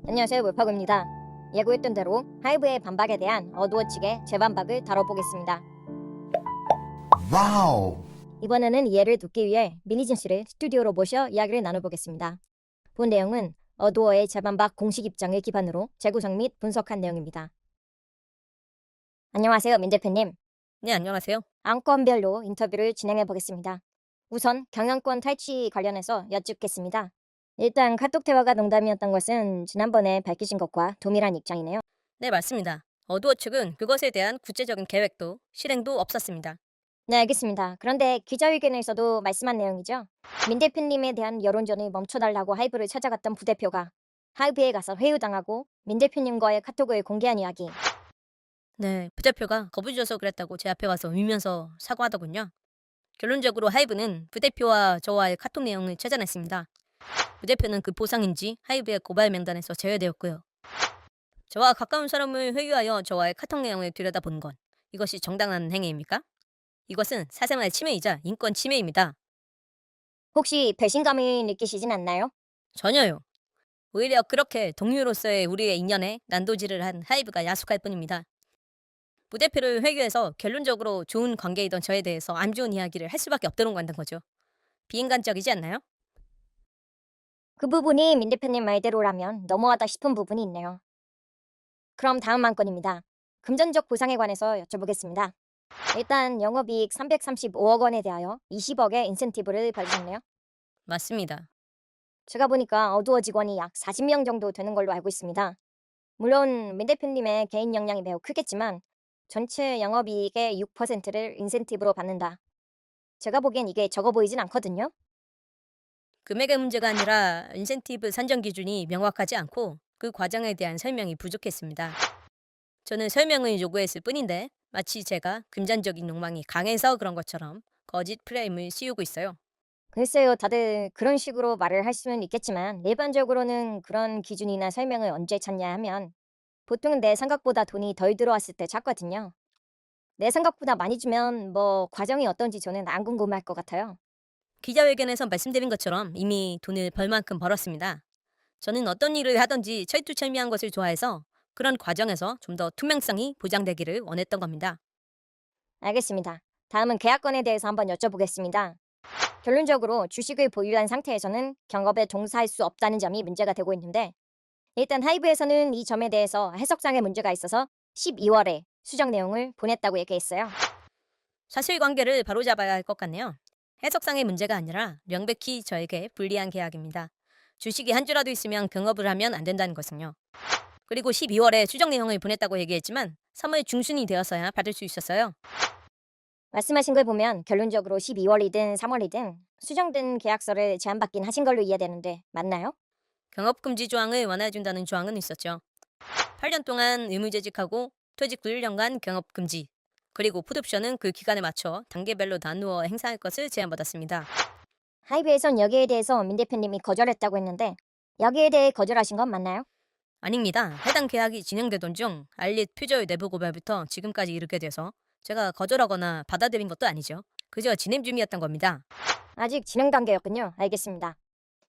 안녕하세요, 몰파구입니다. 예고했던 대로 하이브의 반박에 대한 어두워치게 재반박을 다뤄보겠습니다. 와우. 이번에는 이해를 돕기 위해 미니진 씨를 스튜디오로 모셔 이야기를 나눠보겠습니다. 본 내용은 어두워의 재반박 공식 입장을 기반으로 재구성 및 분석한 내용입니다. 안녕하세요, 민 대표님. 네, 안녕하세요. 안건별로 인터뷰를 진행해 보겠습니다. 우선 경영권 탈취 관련해서 여쭙겠습니다. 일단 카톡 대화가 농담이었던 것은 지난번에 밝히신 것과 동일한 입장이네요. 네, 맞습니다. 어두워 측은 그것에 대한 구체적인 계획도 실행도 없었습니다. 네, 알겠습니다. 그런데 기자회견에서도 말씀한 내용이죠. 민 대표님에 대한 여론전을 멈춰달라고 하이브를 찾아갔던 부대표가 하이브에 가서 회유당하고 민 대표님과의 카톡을 공개한 이야기. 네, 부대표가 겁을 줘서 그랬다고 제 앞에 와서 울면서 사과하더군요. 결론적으로 하이브는 부대표와 저와의 카톡 내용을 찾아냈습니다. 부대표는 그 보상인지 하이브의 고발 명단에서 제외되었고요. 저와 가까운 사람을 회유하여 저와의 카톡 내용을 들여다본 건 이것이 정당한 행위입니까? 이것은 사생활 침해이자 인권 침해입니다. 혹시 배신감을 느끼시진 않나요? 전혀요. 오히려 그렇게 동료로서의 우리의 인연에 난도질을 한 하이브가 야속할 뿐입니다. 부대표를 회유해서 결론적으로 좋은 관계이던 저에 대해서 안 좋은 이야기를 할 수밖에 없도록 만든 거죠. 비인간적이지 않나요? 그 부분이 민 대표님 말대로라면 너무하다 싶은 부분이 있네요. 그럼 다음 한 건입니다. 금전적 보상에 관해서 여쭤보겠습니다. 일단 영업이익 335억 원에 대하여 20억의 인센티브를 받으셨네요. 맞습니다. 제가 보니까 어두워 직원이 약 40명 정도 되는 걸로 알고 있습니다. 물론 민 대표님의 개인 역량이 매우 크겠지만 전체 영업이익의 6%를 인센티브로 받는다. 제가 보기엔 이게 적어 보이진 않거든요. 금액의 문제가 아니라 인센티브 산정 기준이 명확하지 않고 그 과정에 대한 설명이 부족했습니다. 저는 설명을 요구했을 뿐인데 마치 제가 금전적인 욕망이 강해서 그런 것처럼 거짓 프레임을 씌우고 있어요. 글쎄요, 다들 그런 식으로 말을 할 수는 있겠지만 일반적으로는 그런 기준이나 설명을 언제 찾냐 하면 보통 내 생각보다 돈이 덜 들어왔을 때 찾거든요. 내 생각보다 많이 주면 뭐 과정이 어떤지 저는 안 궁금할 것 같아요. 기자회견에서 말씀드린 것처럼 이미 돈을 벌 만큼 벌었습니다. 저는 어떤 일을 하든지 철두철미한 것을 좋아해서 그런 과정에서 좀 더 투명성이 보장되기를 원했던 겁니다. 알겠습니다. 다음은 계약건에 대해서 한번 여쭤보겠습니다. 결론적으로 주식을 보유한 상태에서는 경업에 종사할 수 없다는 점이 문제가 되고 있는데 일단 하이브에서는 이 점에 대해서 해석상의 문제가 있어서 12월에 수정 내용을 보냈다고 얘기했어요. 사실관계를 바로잡아야 할 것 같네요. 해석상의 문제가 아니라 명백히 저에게 불리한 계약입니다. 주식이 한 주라도 있으면 경업을 하면 안 된다는 것은요. 그리고 12월에 수정 내용을 보냈다고 얘기했지만 3월 중순이 되어서야 받을 수 있었어요. 말씀하신 걸 보면 결론적으로 12월이든 3월이든 수정된 계약서를 제안받긴 하신 걸로 이해되는데 맞나요? 경업금지 조항을 완화해준다는 조항은 있었죠. 8년 동안 의무재직하고 퇴직 9년간 경업금지, 그리고 풋옵션은 그 기간에 맞춰 단계별로 나누어 행사할 것을 제안받았습니다. 하이브에선 여기에 대해서 민 대표님이 거절했다고 했는데 여기에 대해 거절하신 건 맞나요? 아닙니다. 해당 계약이 진행되던 중 알릿 퓨저의 내부 고발부터 지금까지 이르게 돼서 제가 거절하거나 받아들인 것도 아니죠. 그저 진행 중이었던 겁니다. 아직 진행 단계였군요. 알겠습니다.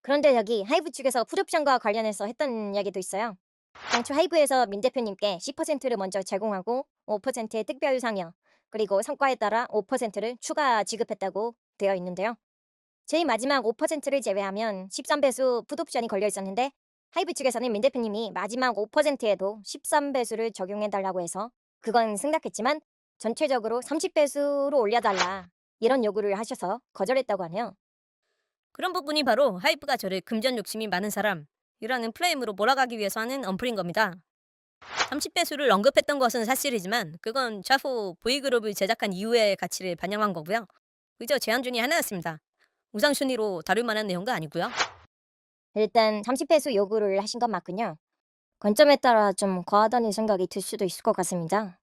그런데 여기 하이브 측에서 풋옵션과 관련해서 했던 이야기도 있어요. 당초 하이브에서 민 대표님께 10%를 먼저 제공하고 5%의 특별 상여, 그리고 성과에 따라 5%를 추가 지급했다고 되어 있는데요. 제일 마지막 5%를 제외하면 13배수 풋옵션이 걸려 있었는데 하이브 측에서는 민 대표님이 마지막 5%에도 13배수를 적용해달라고 해서 그건 승낙했지만 전체적으로 30배수로 올려달라 이런 요구를 하셔서 거절했다고 하네요. 그런 부분이 바로 하이브가 저를 금전 욕심이 많은 사람이라는 프레임으로 몰아가기 위해서 하는 언플인 겁니다. 30배수를 언급했던 것은 사실이지만 그건 차후 보이그룹을 제작한 이후의 가치를 반영한 거고요. 그저 제안 중에 하나였습니다. 우선순위로 다룰 만한 내용도 아니고요. 일단 30배수 요구를 하신 건 맞군요. 관점에 따라 좀 과하다는 생각이 들 수도 있을 것 같습니다.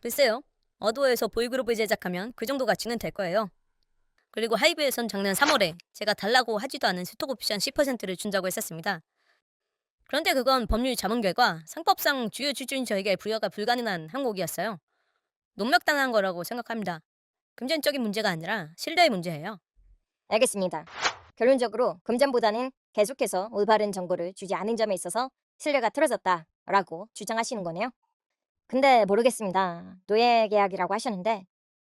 글쎄요. 어도어에서 보이그룹을 제작하면 그 정도 가치는 될 거예요. 그리고 하이브에선 작년 3월에 제가 달라고 하지도 않은 스톡 옵션 10%를 준다고 했었습니다. 그런데 그건 법률 자문 결과 상법상 주요 주주인 저에게 부여가 불가능한 항목이었어요. 농락당한 거라고 생각합니다. 금전적인 문제가 아니라 신뢰의 문제예요. 알겠습니다. 결론적으로 금전보다는 계속해서 올바른 정보를 주지 않은 점에 있어서 신뢰가 틀어졌다라고 주장하시는 거네요. 근데 모르겠습니다. 노예 계약이라고 하셨는데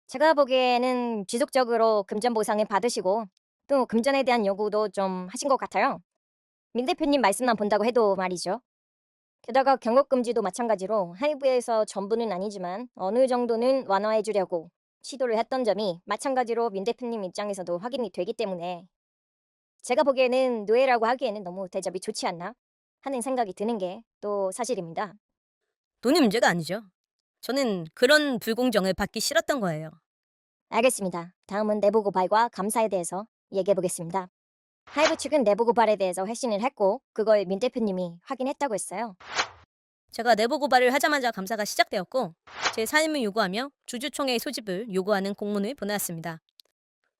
제가 보기에는 지속적으로 금전 보상을 받으시고 또 금전에 대한 요구도 좀 하신 것 같아요. 민 대표님 말씀만 본다고 해도 말이죠. 게다가 경력 금지도 마찬가지로 하이브에서 전부는 아니지만 어느 정도는 완화해 주려고 시도를 했던 점이 마찬가지로 민 대표님 입장에서도 확인이 되기 때문에 제가 보기에는 노예라고 하기에는 너무 대접이 좋지 않나 하는 생각이 드는 게 또 사실입니다. 돈이 문제가 아니죠. 저는 그런 불공정을 받기 싫었던 거예요. 알겠습니다. 다음은 내부 고발과 감사에 대해서 얘기해 보겠습니다. 하이브 측은 내부 고발에 대해서 회신을 했고 그걸 민 대표님이 확인했다고 했어요. 제가 내부 고발을 하자마자 감사가 시작되었고 제 사임을 요구하며 주주총회 소집을 요구하는 공문을 보내왔습니다.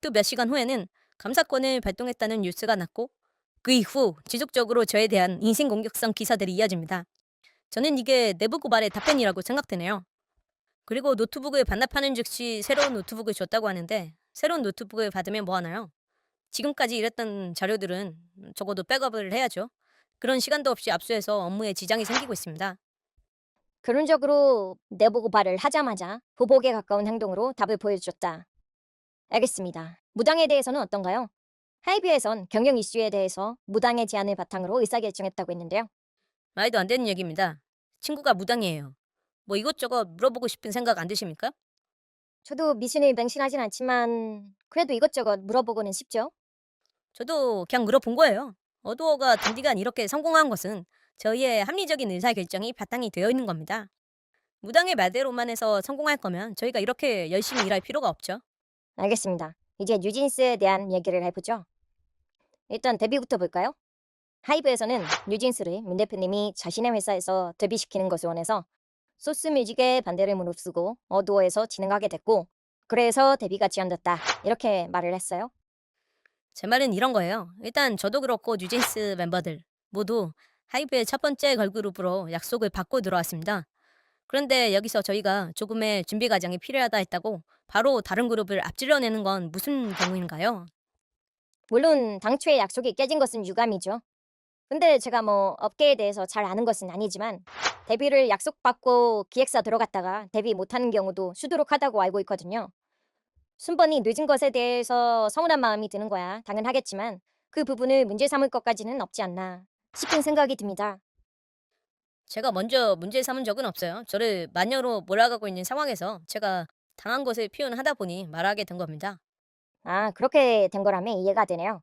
또 몇 시간 후에는 감사권을 발동했다는 뉴스가 났고 그 이후 지속적으로 저에 대한 인신공격성 기사들이 이어집니다. 저는 이게 내부 고발의 답변이라고 생각되네요. 그리고 노트북을 반납하는 즉시 새로운 노트북을 줬다고 하는데 새로운 노트북을 받으면 뭐 하나요? 지금까지 일했던 자료들은 적어도 백업을 해야죠. 그런 시간도 없이 압수해서 업무에 지장이 생기고 있습니다. 결론적으로 내부 고발을 하자마자 보복에 가까운 행동으로 답을 보여줬다. 알겠습니다. 무당에 대해서는 어떤가요? 하이브에선 경영 이슈에 대해서 무당의 제안을 바탕으로 의사결정했다고 했는데요. 말도 안 되는 얘기입니다. 친구가 무당이에요. 뭐 이것저것 물어보고 싶은 생각 안 드십니까? 저도 미신을 맹신하진 않지만 그래도 이것저것 물어보고는 싶죠. 저도 그냥 물어본 거예요. 어두어가 단디간 이렇게 성공한 것은 저희의 합리적인 의사결정이 바탕이 되어 있는 겁니다. 무당의 말대로만 해서 성공할 거면 저희가 이렇게 열심히 일할 필요가 없죠. 알겠습니다. 이제 뉴진스에 대한 얘기를 해보죠. 일단 데뷔부터 볼까요? 하이브에서는 뉴진스를 민 대표님이 자신의 회사에서 데뷔시키는 것을 원해서 소스뮤직의 반대를 무릅쓰고 어두어에서 진행하게 됐고 그래서 데뷔가 지연됐다 이렇게 말을 했어요. 제 말은 이런 거예요. 일단 저도 그렇고 뉴진스 멤버들 모두 하이브의 첫 번째 걸그룹으로 약속을 받고 들어왔습니다. 그런데 여기서 저희가 조금의 준비 과정이 필요하다 했다고 바로 다른 그룹을 앞질러내는 건 무슨 경우인가요? 물론 당초에 약속이 깨진 것은 유감이죠. 근데 제가 뭐 업계에 대해서 잘 아는 것은 아니지만 데뷔를 약속받고 기획사 들어갔다가 데뷔 못하는 경우도 수두룩하다고 알고 있거든요. 순번이 늦은 것에 대해서 서운한 마음이 드는 거야 당연하겠지만 그 부분을 문제 삼을 것까지는 없지 않나 싶은 생각이 듭니다. 제가 먼저 문제 삼은 적은 없어요. 저를 마녀로 몰아가고 있는 상황에서 제가 당한 것을 표현하다 보니 말하게 된 겁니다. 아 그렇게 된 거라면 이해가 되네요.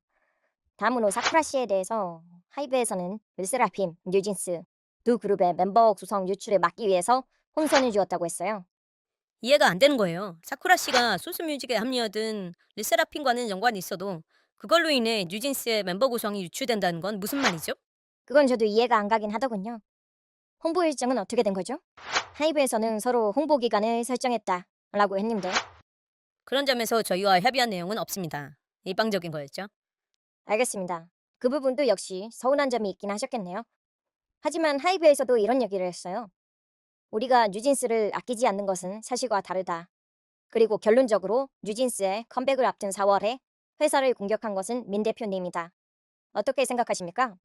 다음으로 사쿠라 씨에 대해서 하이브에서는 르세라핌, 뉴진스 두 그룹의 멤버 구성 유출을 막기 위해서 혼선을 주었다고 했어요. 이해가 안 되는 거예요. 사쿠라 씨가 소스뮤직에 합류하든 르세라핌과는 연관이 있어도 그걸로 인해 뉴진스의 멤버 구성이 유출된다는 건 무슨 말이죠? 그건 저도 이해가 안 가긴 하더군요. 홍보 일정은 어떻게 된 거죠? 하이브에서는 서로 홍보 기간을 설정했다라고 했는데 그런 점에서 저희와 협의한 내용은 없습니다. 일방적인 거였죠. 알겠습니다. 그 부분도 역시 서운한 점이 있긴 하셨겠네요. 하지만 하이브에서도 이런 얘기를 했어요. 우리가 뉴진스를 아끼지 않는 것은 사실과 다르다. 그리고 결론적으로 뉴진스의 컴백을 앞둔 4월에 회사를 공격한 것은 민 대표님이다. 어떻게 생각하십니까?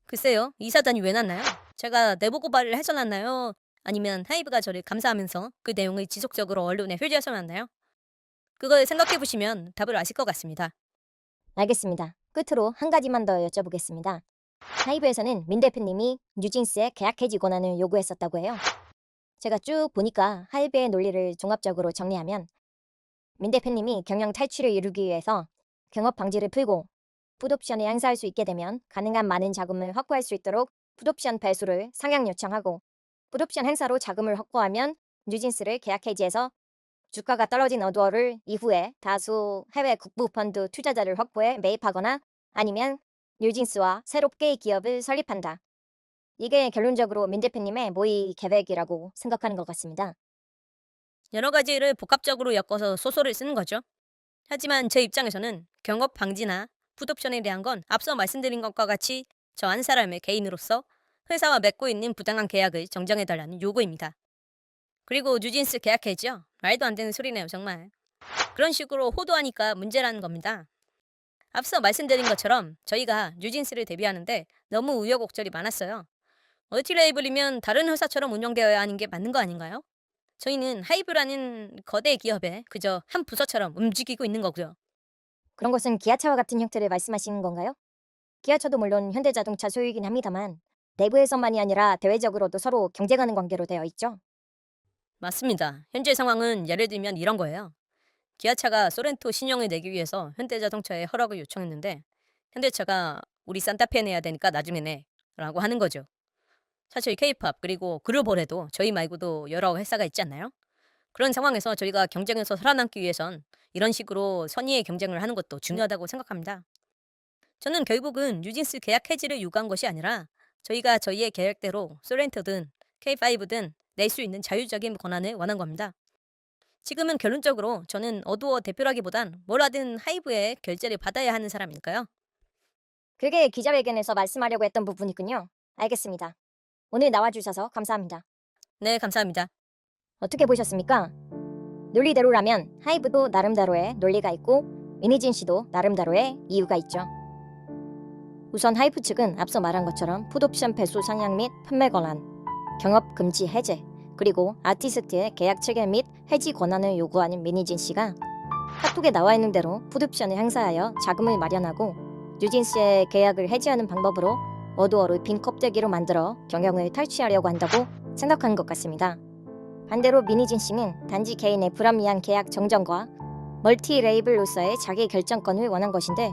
글쎄요, 이 사단이 왜 났나요? 제가 내부 고발을 해서 났나요? 아니면 하이브가 저를 감사하면서 그 내용을 지속적으로 언론에 표지해서 났나요? 그걸 생각해 보시면 답을 아실 것 같습니다. 알겠습니다. 끝으로 한 가지만 더 여쭤보겠습니다. 하이브에서는 민 대표님이 뉴진스의 계약 해지 권한을 요구했었다고 해요. 제가 쭉 보니까 하이브의 논리를 종합적으로 정리하면 민 대표님이 경영 탈취를 이루기 위해서 경업 방지를 풀고 풋옵션을 행사할 수 있게 되면 가능한 많은 자금을 확보할 수 있도록 풋옵션 배수를 상향 요청하고 풋옵션 행사로 자금을 확보하면 뉴진스를 계약 해지해서 주가가 떨어진 어두어를 이후에 다수 해외 국부 펀드 투자자를 확보해 매입하거나 아니면 뉴진스와 새롭게 기업을 설립한다. 이게 결론적으로 민 대표님의 모의 계획이라고 생각하는 것 같습니다. 여러 가지를 복합적으로 엮어서 소설을 쓰는 거죠. 하지만 제 입장에서는 경업 방지나 풋옵션에 대한 건 앞서 말씀드린 것과 같이 저 한 사람의 개인으로서 회사와 맺고 있는 부당한 계약을 정정해달라는 요구입니다. 그리고 뉴진스 계약해지요? 말도 안 되는 소리네요, 정말. 그런 식으로 호도하니까 문제라는 겁니다. 앞서 말씀드린 것처럼 저희가 뉴진스를 데뷔하는데 너무 우여곡절이 많았어요. 멀티레이블이면 다른 회사처럼 운영되어야 하는 게 맞는 거 아닌가요? 저희는 하이브라는 거대 기업에 그저 한 부서처럼 움직이고 있는 거고요. 그런 것은 기아차와 같은 형태를 말씀하시는 건가요? 기아차도 물론 현대자동차 소유이긴 합니다만 내부에서만이 아니라 대외적으로도 서로 경쟁하는 관계로 되어 있죠. 맞습니다. 현재 상황은 예를 들면 이런 거예요. 기아차가 소렌토 신형을 내기 위해서 현대자동차에 허락을 요청했는데 현대차가 우리 산타페 내야 되니까 나중에 내 라고 하는 거죠. 사실 케이팝 그리고 글로벌에도 저희 말고도 여러 회사가 있지 않나요? 그런 상황에서 저희가 경쟁에서 살아남기 위해선 이런 식으로 선의의 경쟁을 하는 것도 중요하다고 생각합니다. 저는 결국은 뉴진스 계약 해지를 요구한 것이 아니라 저희가 저희의 계획대로 소렌토든 K5든 낼 수 있는 자율적인 권한을 원한 겁니다. 지금은 결론적으로 저는 어두워 대표라기보단 뭘 하든 하이브의 결제를 받아야 하는 사람일까요? 그게 기자회견에서 말씀하려고 했던 부분이군요. 알겠습니다. 오늘 나와주셔서 감사합니다. 네, 감사합니다. 어떻게 보셨습니까? 논리대로라면 하이브도 나름대로의 논리가 있고 미니진 씨도 나름대로의 이유가 있죠. 우선 하이브 측은 앞서 말한 것처럼 풋옵션 배수 상향 및 판매 권한, 경업 금지 해제, 그리고 아티스트의 계약 체결 및 해지 권한을 요구하는 미니진 씨가 카톡에 나와 있는 대로 풋옵션을 행사하여 자금을 마련하고 뉴진스의 계약을 해지하는 방법으로 어두어를 빈 껍데기로 만들어 경영을 탈취하려고 한다고 생각한 것 같습니다. 반대로 미니진 씨는 단지 개인의 불합리한 계약 정정과 멀티 레이블로서의 자기 결정권을 원한 것인데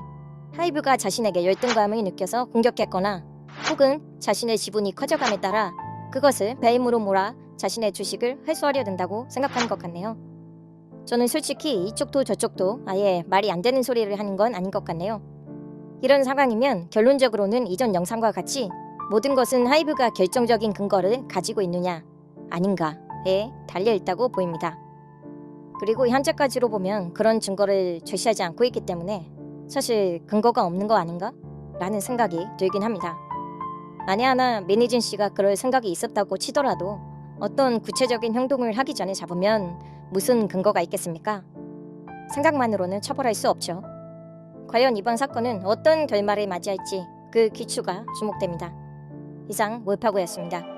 하이브가 자신에게 열등감을 느껴서 공격했거나 혹은 자신의 지분이 커져감에 따라 그것을 배임으로 몰아 자신의 주식을 회수하려 든다고 생각하는 것 같네요. 저는 솔직히 이쪽도 저쪽도 아예 말이 안 되는 소리를 하는 건 아닌 것 같네요. 이런 상황이면 결론적으로는 이전 영상과 같이 모든 것은 하이브가 결정적인 근거를 가지고 있느냐 아닌가에 달려있다고 보입니다. 그리고 현재까지로 보면 그런 증거를 제시하지 않고 있기 때문에 사실 근거가 없는 거 아닌가? 라는 생각이 들긴 합니다. 만에 하나 미니진 씨가 그럴 생각이 있었다고 치더라도 어떤 구체적인 행동을 하기 전에 잡으면 무슨 근거가 있겠습니까? 생각만으로는 처벌할 수 없죠. 과연 이번 사건은 어떤 결말을 맞이할지 그 기추가 주목됩니다. 이상 몰파고였습니다.